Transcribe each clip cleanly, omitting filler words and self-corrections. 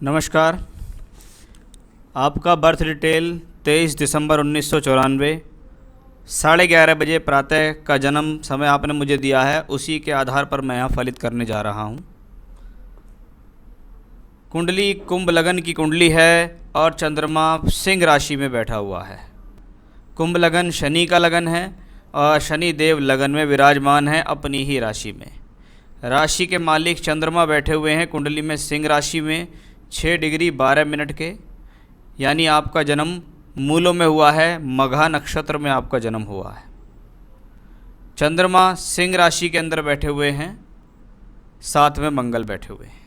नमस्कार। आपका birth detail 23 दिसंबर 1994 11:30 बजे प्रातः का जन्म समय आपने मुझे दिया है, उसी के आधार पर मैं यहाँ फलित करने जा रहा हूँ। कुंडली कुंभ लगन की कुंडली है और चंद्रमा सिंह राशि में बैठा हुआ है। कुंभ लगन शनि का लगन है और शनि देव लगन में विराजमान है अपनी ही राशि में। राशि के मालिक चंद्रमा बैठे हुए हैं कुंडली में सिंह राशि में 6 डिग्री 12 मिनट के, यानी आपका जन्म मूलों में हुआ है, मघा नक्षत्र में आपका जन्म हुआ है। चंद्रमा सिंह राशि के अंदर बैठे हुए हैं, साथ में मंगल बैठे हुए हैं।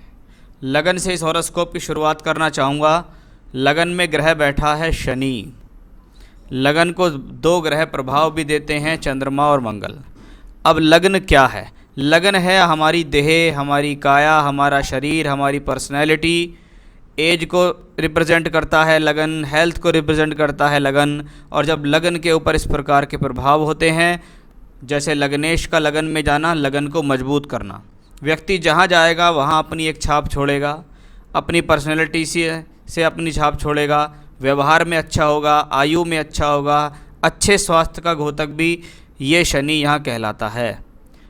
लगन से इस हॉरोस्कोप की शुरुआत करना चाहूँगा। लगन में ग्रह बैठा है शनि। लगन को 2 ग्रह प्रभाव भी देते हैं, चंद्रमा और मंगल। अब लगन क्या है? लगन है हमारी देह, हमारी काया, हमारा शरीर, हमारी पर्सनैलिटी। एज को रिप्रेजेंट करता है लगन, हेल्थ को रिप्रेजेंट करता है लगन। और जब लगन के ऊपर इस प्रकार के प्रभाव होते हैं, जैसे लगनेश का लगन में जाना, लगन को मजबूत करना। व्यक्ति जहाँ जाएगा वहाँ अपनी एक छाप छोड़ेगा, अपनी पर्सनैलिटी से अपनी छाप छोड़ेगा। व्यवहार में अच्छा होगा, आयु में अच्छा होगा, अच्छे स्वास्थ्य का घोतक भी ये शनि यहाँ कहलाता है।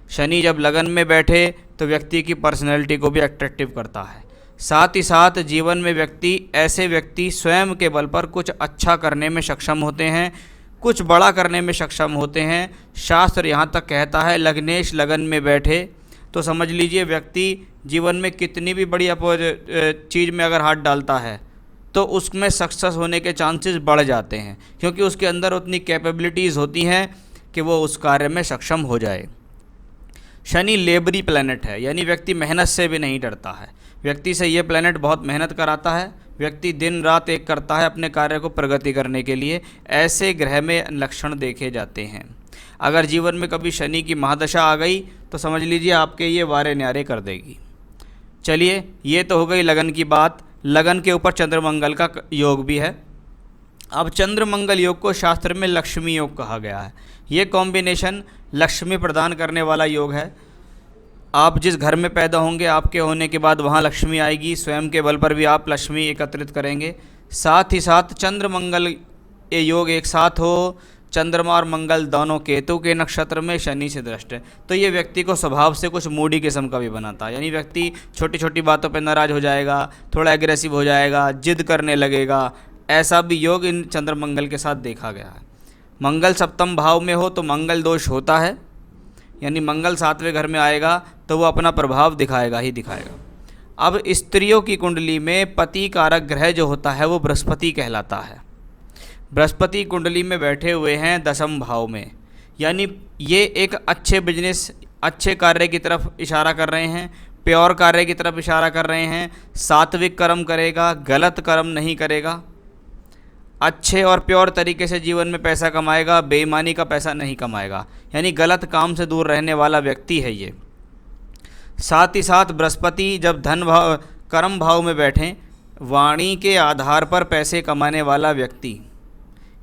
शनि जब लगन में बैठे तो व्यक्ति की पर्सनैलिटी को भी अट्रैक्टिव करता है। साथ ही साथ जीवन में ऐसे व्यक्ति स्वयं के बल पर कुछ अच्छा करने में सक्षम होते हैं, कुछ बड़ा करने में सक्षम होते हैं। शास्त्र यहाँ तक कहता है लग्नेश लगन में बैठे तो समझ लीजिए व्यक्ति जीवन में कितनी भी बड़ी चीज़ में अगर हाथ डालता है तो उसमें सक्सेस होने के चांसेस बढ़ जाते हैं, क्योंकि उसके अंदर उतनी कैपेबिलिटीज़ होती हैं कि वो उस कार्य में सक्षम हो जाए। शनि लेबरी प्लैनेट है, यानी व्यक्ति मेहनत से भी नहीं डरता है। व्यक्ति से ये प्लैनेट बहुत मेहनत कराता है। व्यक्ति दिन रात एक करता है अपने कार्य को प्रगति करने के लिए। ऐसे ग्रह में लक्षण देखे जाते हैं। अगर जीवन में कभी शनि की महादशा आ गई तो समझ लीजिए आपके ये वारे न्यारे कर देगी। चलिए, ये तो हो गई लगन की बात। लगन के ऊपर चंद्र मंगल का योग भी है। अब चंद्र मंगल योग को शास्त्र में लक्ष्मी योग कहा गया है। ये कॉम्बिनेशन लक्ष्मी प्रदान करने वाला योग है। आप जिस घर में पैदा होंगे, आपके होने के बाद वहाँ लक्ष्मी आएगी। स्वयं के बल पर भी आप लक्ष्मी एकत्रित करेंगे। साथ ही साथ चंद्र मंगल ये योग एक साथ हो, चंद्रमा और मंगल दोनों केतु के नक्षत्र में शनि से दृष्ट है, तो ये व्यक्ति को स्वभाव से कुछ मूडी किस्म का भी बनाता है। यानी व्यक्ति छोटी छोटी बातों पर नाराज़ हो जाएगा, थोड़ा एग्रेसिव हो जाएगा, जिद करने लगेगा। ऐसा भी योग इन चंद्र मंगल के साथ देखा गया है। मंगल सप्तम भाव में हो तो मंगल दोष होता है, यानी मंगल 7वें घर में आएगा तो वो अपना प्रभाव दिखाएगा ही दिखाएगा। अब स्त्रियों की कुंडली में पति कारक ग्रह जो होता है वो बृहस्पति कहलाता है। बृहस्पति कुंडली में बैठे हुए हैं 10वें भाव में, यानी ये एक अच्छे बिजनेस, अच्छे कार्य की तरफ इशारा कर रहे हैं, प्योर कार्य की तरफ इशारा कर रहे हैं। सात्विक कर्म करेगा, गलत कर्म नहीं करेगा, अच्छे और प्योर तरीके से जीवन में पैसा कमाएगा, बेईमानी का पैसा नहीं कमाएगा, यानी गलत काम से दूर रहने वाला व्यक्ति है ये। साथ ही साथ बृहस्पति जब धन भाव कर्म भाव में बैठें, वाणी के आधार पर पैसे कमाने वाला व्यक्ति,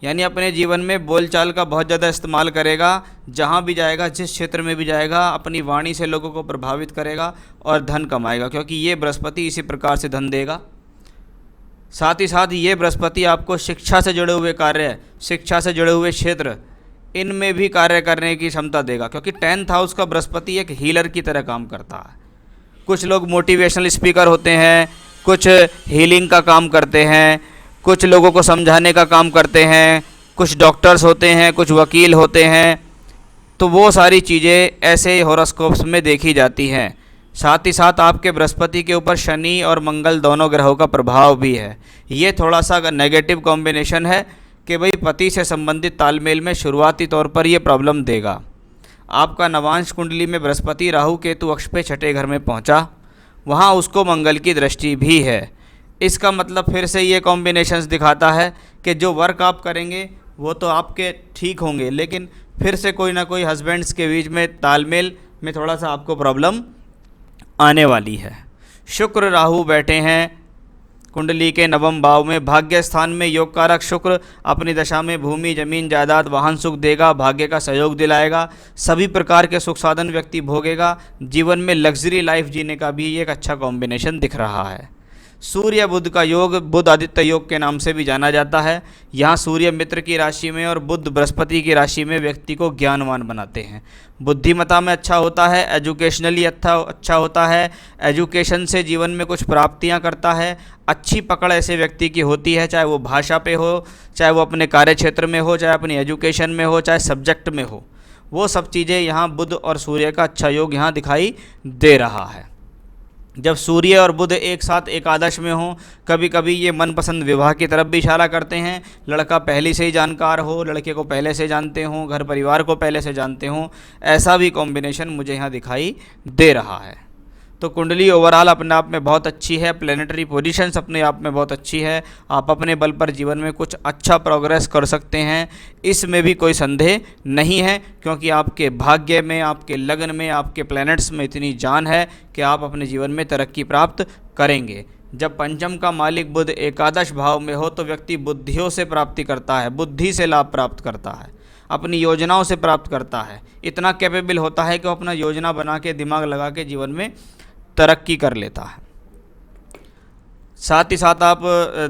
यानी अपने जीवन में बोलचाल का बहुत ज़्यादा इस्तेमाल करेगा। जहाँ भी जाएगा, जिस क्षेत्र में भी जाएगा, अपनी वाणी से लोगों को प्रभावित करेगा और धन कमाएगा, क्योंकि ये बृहस्पति इसी प्रकार से धन देगा। साथ ही साथ ये बृहस्पति आपको शिक्षा से जुड़े हुए कार्य, शिक्षा से जुड़े हुए क्षेत्र, इनमें भी कार्य करने की क्षमता देगा, क्योंकि 10th हाउस का बृहस्पति एक हीलर की तरह काम करता है। कुछ लोग मोटिवेशनल स्पीकर होते हैं, कुछ हीलिंग का काम करते हैं, कुछ लोगों को समझाने का काम करते हैं, कुछ डॉक्टर्स होते हैं, कुछ वकील होते हैं। तो वो सारी चीज़ें ऐसे हॉरोस्कोप्स में देखी जाती हैं। साथ ही साथ आपके बृहस्पति के ऊपर शनि और मंगल दोनों ग्रहों का प्रभाव भी है। ये थोड़ा सा नेगेटिव कॉम्बिनेशन है कि भाई पति से संबंधित तालमेल में शुरुआती तौर पर ये प्रॉब्लम देगा। आपका नवांश कुंडली में बृहस्पति राहु केतु अक्ष पे 6ठे घर में पहुंचा, वहाँ उसको मंगल की दृष्टि भी है। इसका मतलब फिर से ये कॉम्बिनेशंस दिखाता है कि जो वर्क आप करेंगे वो तो आपके ठीक होंगे, लेकिन फिर से कोई ना कोई हस्बैंड्स के बीच में तालमेल में थोड़ा सा आपको प्रॉब्लम आने वाली है। शुक्र राहु बैठे हैं कुंडली के 9वें भाव में। भाग्य स्थान में योग कारक शुक्र अपनी दशा में भूमि, जमीन, जायदाद, वाहन सुख देगा, भाग्य का सहयोग दिलाएगा, सभी प्रकार के सुख साधन व्यक्ति भोगेगा। जीवन में लग्जरी लाइफ जीने का भी एक अच्छा कॉम्बिनेशन दिख रहा है। सूर्य बुध का योग बुध आदित्य योग के नाम से भी जाना जाता है। यहाँ सूर्य मित्र की राशि में और बुध बृहस्पति की राशि में व्यक्ति को ज्ञानवान बनाते हैं, बुद्धिमत्ता में अच्छा होता है, एजुकेशनली अच्छा होता है, एजुकेशन से जीवन में कुछ प्राप्तियाँ करता है, अच्छी पकड़ ऐसे व्यक्ति की होती है, चाहे वो भाषा पे हो, चाहे वो अपने कार्य क्षेत्र में हो, चाहे अपनी एजुकेशन में हो, चाहे सब्जेक्ट में हो, वो सब चीज़ें यहाँ बुध और सूर्य का अच्छा योग यहाँ दिखाई दे रहा है। जब सूर्य और बुध एक साथ एकादश में हों, कभी कभी ये मनपसंद विवाह की तरफ भी इशारा करते हैं। लड़का पहले से ही जानकार हो, लड़के को पहले से जानते हों, घर परिवार को पहले से जानते हों, ऐसा भी कॉम्बिनेशन मुझे यहाँ दिखाई दे रहा है। तो कुंडली ओवरऑल अपने आप में बहुत अच्छी है, प्लेनेटरी पोजीशंस अपने आप में बहुत अच्छी है, आप अपने बल पर जीवन में कुछ अच्छा प्रोग्रेस कर सकते हैं, इसमें भी कोई संदेह नहीं है, क्योंकि आपके भाग्य में, आपके लगन में, आपके प्लैनेट्स में इतनी जान है कि आप अपने जीवन में तरक्की प्राप्त करेंगे। जब पंचम का मालिक बुध एकादश भाव में हो तो व्यक्ति बुद्धियों से प्राप्ति करता है, बुद्धि से लाभ प्राप्त करता है, अपनी योजनाओं से प्राप्त करता है, इतना कैपेबल होता है कि वो अपना योजना बना के दिमाग लगा के जीवन में तरक्की कर लेता है। साथ ही साथ आप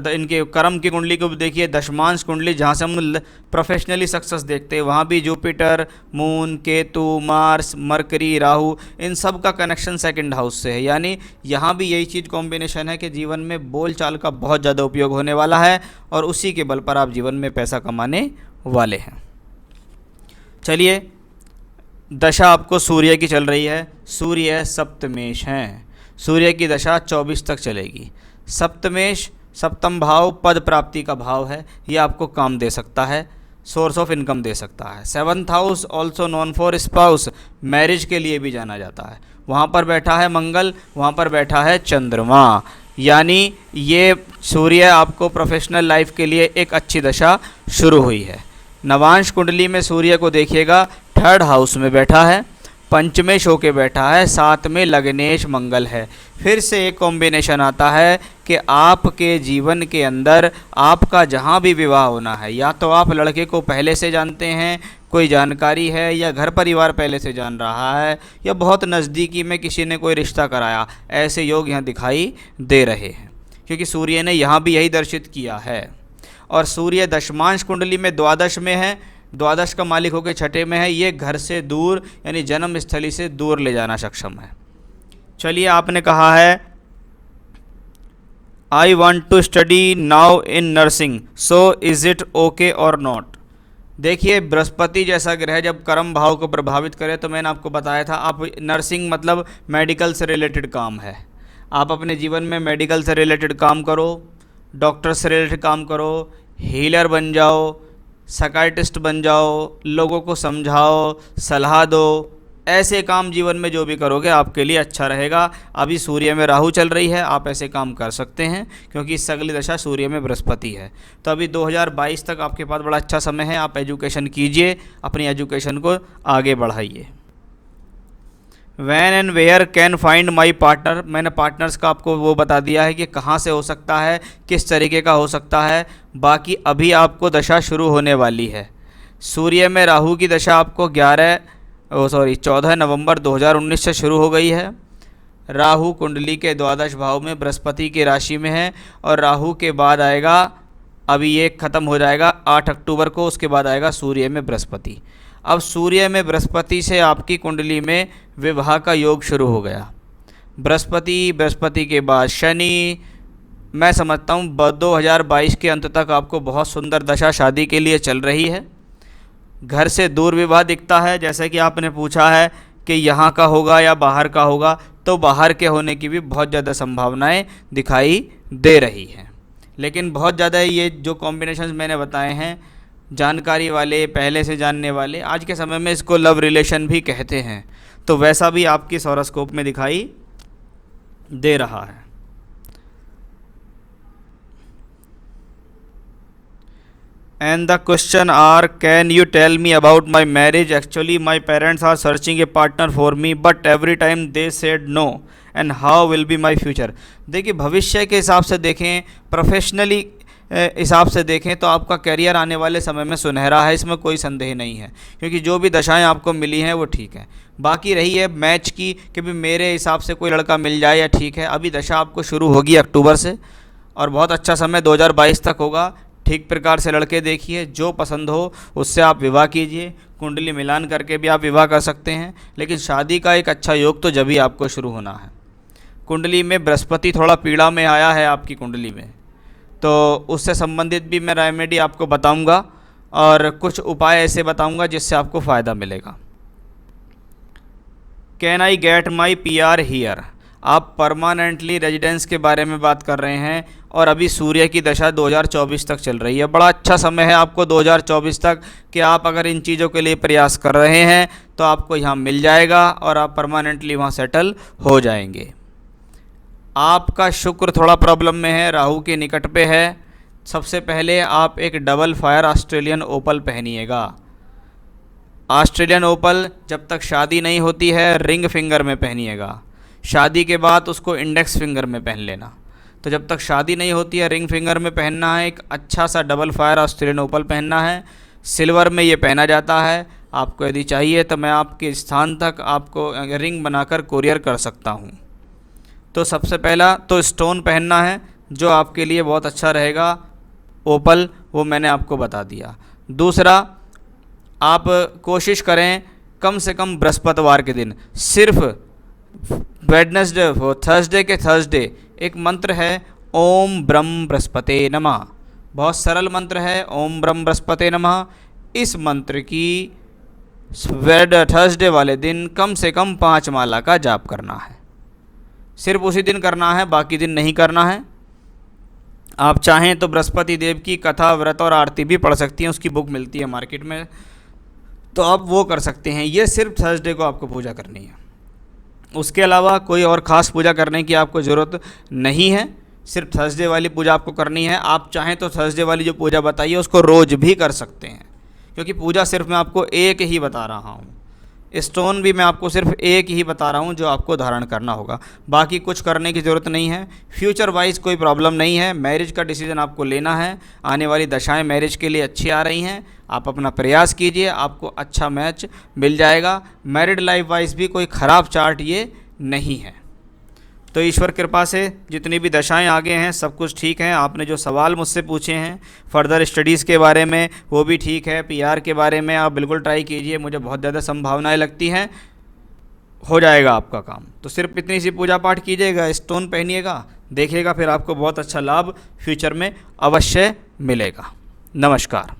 इनके कर्म की कुंडली को भी देखिए, दशमांश कुंडली जहाँ से हम प्रोफेशनली सक्सेस देखते हैं, वहाँ भी Jupiter, moon, Ketu, Mars, Mercury, Rahu, इन सब का कनेक्शन सेकंड हाउस से है। यानी यहाँ भी यही चीज़ कॉम्बिनेशन है कि जीवन में बोलचाल का बहुत ज़्यादा उपयोग होने वाला है और उसी के बल पर आप जीवन में पैसा कमाने वाले हैं। चलिए, दशा आपको सूर्य की चल रही है, सूर्य सप्तमेश हैं, सूर्य की दशा 24 तक चलेगी। सप्तमेश सप्तम भाव पद प्राप्ति का भाव है, ये आपको काम दे सकता है, सोर्स ऑफ इनकम दे सकता है। 7th house also non for spouse, marriage के लिए भी जाना जाता है, वहाँ पर बैठा है मंगल, वहाँ पर बैठा है चंद्रमा, यानी ये सूर्य आपको प्रोफेशनल लाइफ के लिए एक अच्छी दशा शुरू हुई है। नवांश कुंडली में सूर्य को देखिएगा, 3rd हाउस में बैठा है, पंचमेश होके बैठा है, 7 में लग्नेश मंगल है। फिर से एक कॉम्बिनेशन आता है कि आपके जीवन के अंदर आपका जहाँ भी विवाह होना है, या तो आप लड़के को पहले से जानते हैं, कोई जानकारी है, या घर परिवार पहले से जान रहा है, या बहुत नज़दीकी में किसी ने कोई रिश्ता कराया, ऐसे योग यहाँ दिखाई दे रहे हैं, क्योंकि सूर्य ने यहाँ भी यही दर्शित किया है। और सूर्य दशमांश कुंडली में द्वादश में है, द्वादश का मालिक होकर 6ठे में है, ये घर से दूर यानी जन्म स्थली से दूर ले जाना सक्षम है। चलिए, आपने कहा है I want to study now in nursing, so is it okay और नॉट। देखिए, बृहस्पति जैसा ग्रह जब कर्म भाव को प्रभावित करे, तो मैंने आपको बताया था, आप नर्सिंग मतलब मेडिकल से रिलेटेड काम है, आप अपने जीवन में मेडिकल से रिलेटेड काम करो, डॉक्टर से रिलेटेड काम करो, हीलर बन जाओ, साइकियाट्रिस्ट बन जाओ, लोगों को समझाओ, सलाह दो, ऐसे काम जीवन में जो भी करोगे आपके लिए अच्छा रहेगा। अभी सूर्य में राहु चल रही है, आप ऐसे काम कर सकते हैं, क्योंकि इस अगली दशा सूर्य में बृहस्पति है। तो अभी 2022 तक आपके पास बड़ा अच्छा समय है, आप एजुकेशन कीजिए, अपनी एजुकेशन को आगे बढ़ाइए। When and where can find my partner, मैंने पार्टनर्स का आपको वो बता दिया है कि कहाँ से हो सकता है, किस तरीके का हो सकता है। बाकी अभी आपको दशा शुरू होने वाली है। सूर्य में राहु की दशा आपको 14 नवंबर 2019 से शुरू हो गई है। राहु कुंडली के द्वादश भाव में बृहस्पति की राशि में है, और राहु के बाद आएगा, अभी ये ख़त्म हो जाएगा 8 अक्टूबर को, उसके बाद आएगा सूर्य में बृहस्पति। अब सूर्य में बृहस्पति से आपकी कुंडली में विवाह का योग शुरू हो गया। बृहस्पति के बाद शनि, मैं समझता हूँ 2022 के अंत तक आपको बहुत सुंदर दशा शादी के लिए चल रही है। घर से दूर विवाह दिखता है, जैसे कि आपने पूछा है कि यहाँ का होगा या बाहर का होगा, तो बाहर के होने की भी बहुत ज़्यादा संभावनाएं दिखाई दे रही हैं। लेकिन बहुत ज़्यादा ये जो कॉम्बिनेशंस मैंने बताए हैं, जानकारी वाले, पहले से जानने वाले, आज के समय में इसको लव रिलेशन भी कहते हैं, तो वैसा भी आपकी हॉरोस्कोप में दिखाई दे रहा है। And the question are, can you tell me about my marriage? Actually, my parents are searching a partner for me, but every time they said no. And how will be my future? देखिए, भविष्य के हिसाब से देखें, professionally हिसाब से देखें तो आपका करियर आने वाले समय में सुनहरा है, इसमें कोई संदेह नहीं है, क्योंकि जो भी दशाएं आपको मिली हैं वो ठीक है। बाकी रही है मैच की कि भी मेरे हिसाब से कोई लड़का मिल जाए या ठीक है, अभी दशा आपको शुरू होगी अक्टूबर से और बहुत अच्छा समय 2022 तक होगा। ठीक प्रकार से लड़के देखिए, जो पसंद हो उससे आप विवाह कीजिए, कुंडली मिलान करके भी आप विवाह कर सकते हैं, लेकिन शादी का एक अच्छा योग तो जब ही आपको शुरू होना है। कुंडली में बृहस्पति थोड़ा पीड़ा में आया है आपकी कुंडली में, तो उससे संबंधित भी मैं रेमेडी आपको बताऊंगा और कुछ उपाय ऐसे बताऊंगा जिससे आपको फ़ायदा मिलेगा। Can I get my PR here, आप परमानेंटली रेजिडेंस के बारे में बात कर रहे हैं और अभी सूर्य की दशा 2024 तक चल रही है। बड़ा अच्छा समय है आपको 2024 तक कि आप अगर इन चीज़ों के लिए प्रयास कर रहे हैं तो आपको यहाँ मिल जाएगा और आप परमानेंटली वहाँ सेटल हो जाएंगे। आपका शुक्र थोड़ा प्रॉब्लम में है, राहु के निकट पे है। सबसे पहले आप एक डबल फायर ऑस्ट्रेलियन ओपल पहनिएगा। ऑस्ट्रेलियन ओपल जब तक शादी नहीं होती है रिंग फिंगर में पहनिएगा, शादी के बाद उसको इंडेक्स फिंगर में पहन लेना। तो जब तक शादी नहीं होती है रिंग फिंगर में पहनना है, एक अच्छा सा डबल फायर ऑस्ट्रेलियन ओपल पहनना है। सिल्वर में ये पहना जाता है। आपको यदि चाहिए तो मैं आपके स्थान तक आपको रिंग बनाकर कोरियर कर सकता हूँ। तो सबसे पहला तो स्टोन पहनना है जो आपके लिए बहुत अच्छा रहेगा, ओपल, वो मैंने आपको बता दिया। दूसरा, आप कोशिश करें कम से कम बृहस्पतिवार के दिन, सिर्फ वेडनेसडे थर्सडे के थर्सडे एक मंत्र है ओम ब्रह्म बृहस्पते नमः, बहुत सरल मंत्र है ओम ब्रह्म बृहस्पते नमः। इस मंत्र की थर्सडे वाले दिन कम से कम 5 माला का जाप करना है। सिर्फ उसी दिन करना है, बाकी दिन नहीं करना है। आप चाहें तो बृहस्पति देव की कथा, व्रत और आरती भी पढ़ सकती हैं, उसकी बुक मिलती है मार्केट में, तो आप वो कर सकते हैं। ये सिर्फ थर्सडे को आपको पूजा करनी है, उसके अलावा कोई और ख़ास पूजा करने की आपको ज़रूरत नहीं है। सिर्फ थर्सडे वाली पूजा आपको करनी है। आप चाहें तो थर्सडे वाली जो पूजा बताइए उसको रोज़ भी कर सकते हैं, क्योंकि पूजा सिर्फ मैं आपको एक ही बता रहा हूँ, स्टोन भी मैं आपको सिर्फ एक ही बता रहा हूँ जो आपको धारण करना होगा, बाकी कुछ करने की ज़रूरत नहीं है। फ्यूचर वाइज कोई प्रॉब्लम नहीं है। मैरिज का डिसीजन आपको लेना है, आने वाली दशाएं मैरिज के लिए अच्छी आ रही हैं, आप अपना प्रयास कीजिए, आपको अच्छा मैच मिल जाएगा। मैरिड लाइफ वाइज भी कोई ख़राब चार्ट ये नहीं है। तो ईश्वर कृपा से जितनी भी दशाएं आगे हैं सब कुछ ठीक है। आपने जो सवाल मुझसे पूछे हैं फर्दर स्टडीज़ के बारे में वो भी ठीक है। PR के बारे में आप बिल्कुल ट्राई कीजिए, मुझे बहुत ज़्यादा संभावनाएं लगती हैं, हो जाएगा आपका काम। तो सिर्फ इतनी सी पूजा पाठ कीजिएगा, स्टोन पहनिएगा, देखिएगा फिर आपको बहुत अच्छा लाभ फ्यूचर में अवश्य मिलेगा। नमस्कार।